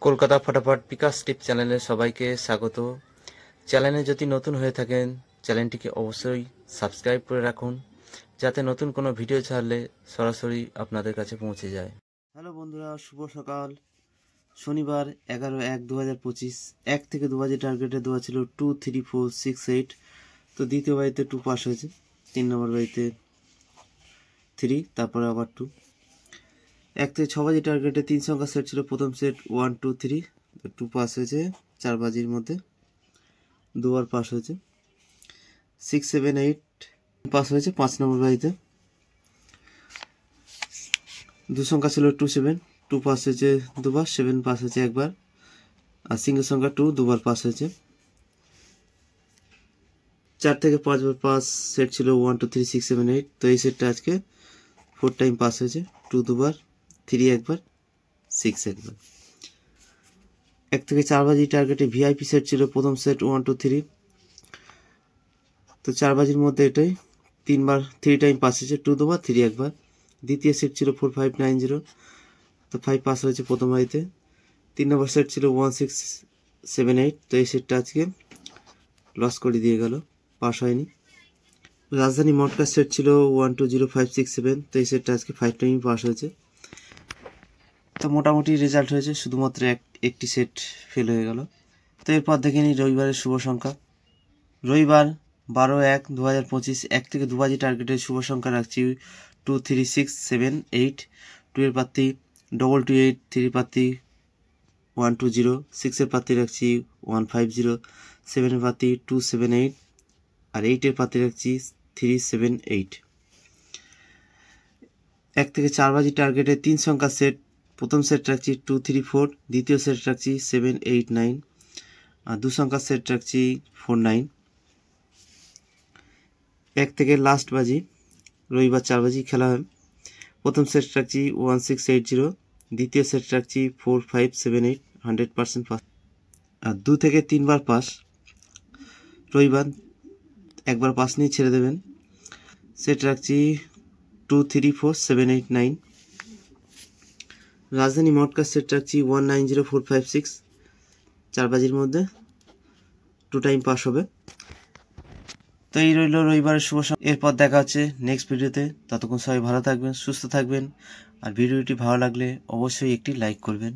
কলকাতা ফটাফট বিকাশ টিপ চ্যানেলে সবাইকে স্বাগত। চ্যানেলে যদি নতুন হয়ে থাকেন চ্যানেলটিকে অবশ্যই সাবস্ক্রাইব করে রাখুন, যাতে নতুন কোনো ভিডিও ছাড়লে সরাসরি আপনাদের কাছে পৌঁছে যায়। হ্যালো বন্ধুরা, শুভ সকাল। শনিবার 11/1/2025। 1 থেকে 2 বাজে টার্গেটে দেওয়া ছিল 2, 3, 4, 6, 8। তো দ্বিতীয় বাড়িতে 2 পাস হয়েছে, 3 নম্বর বাড়িতে 3, তারপরে আবার 2। 1 থেকে 6 বাজে টার্গেটে 3 সংখ্যা সেট ছিল, প্রথম সেট 1, 2, 3, 2 পাস হয়েছে। 4 বাজির মধ্যে দুবার পাস হয়েছে। 6, 7, 8 পাস হয়েছে 5 নম্বর বাড়িতে। 2 সংখ্যা ছিল 2, 7, 2 পাস হয়েছে দুবার, 7 পাস হয়েছে একবার, আর সিঙ্গেল সংখ্যা 2 দুবার পাস হয়েছে। 4 থেকে 5 বার পাস সেট ছিল 1, 2, 3, 6, 7, 8। তো এই সেটটা আজকে 4 টাইম পাস হয়েছে, 2 দুবার, 3 একবার, 6 একবার। 1 থেকে 4 বাজি টার্গেটে ভিআইপি সেট ছিল, প্রথম সেট 1, 2, 3। তো 4 বাজির মধ্যে এটাই 3 টাইম পাস হয়েছে, 2 দুবার, 3 একবার। দ্বিতীয় সেট ছিল 4, 5, 9, 0। তো 5 পাস হয়েছে প্রথম বাজিতে। 3 নম্বর সেট ছিল 1, 6, 7, 8। তো এই সেটটা আজকে লস করে দিয়ে গেল, পাস হয়নি। রাজধানী মটকা সেট ছিল 1, 2, 0, 5, 6, 7। তো এই সেটটা আজকে 5 টাইম পাস হয়েছে। তো মোটামুটি রেজাল্ট হয়েছে, শুধুমাত্র একটি সেট ফেল হয়ে গেল। তো এরপর দেখে নিই রবিবারের শুভ সংখ্যা। রবিবার 12/1/2025। 1 থেকে 2 বাজে টার্গেটের শুভ সংখ্যা রাখছি 2, 3, 6, 7, 8। 2 এর প্রার্থী 2, 2, 8। 3 প্রার্থী 1, 2, 0। 6 এর প্রার্থী রাখছি 1, 5, 0। 7 এর প্রার্থী 2, 7, 8। আর 8 এর প্রার্থী রাখছি 3, 7, 8। 1 থেকে 4 বাজি টার্গেটে 3 সংখ্যা সেট, প্রথম সেট রাখছি 2, 3, 4। দ্বিতীয় সেট রাখছি 7, 8, 9। আর 2 সংখ্যা সেট রাখছি 4, 9। 1 থেকে লাস্ট বাজি, রবিবার 4 বাজি খেলা হয়। প্রথম সেট রাখছি 1, 6, 8, 0। দ্বিতীয় সেট রাখছি 4, 5, 7, 8। 100% পাস। আর 2 থেকে 3 বার পাস। রবিবার একবার পাস নিয়ে ছেড়ে দেবেন। সেট রাখছি 2, 3, 4, 7, 8, 9। রাজধানী মটকা সেট রাখছি 1, 9, 0, 4, 5, 6। 4 বাজির মধ্যে 2 টাইম পাস হবে। তো এই রইল রবিবারের শুভ সংখ্যা। এরপর দেখা হচ্ছে নেক্সট ভিডিওতে। ততক্ষণ সবাই ভালো থাকবেন, সুস্থ থাকবেন। আর ভিডিওটি ভালো লাগলে অবশ্যই একটি লাইক করবেন।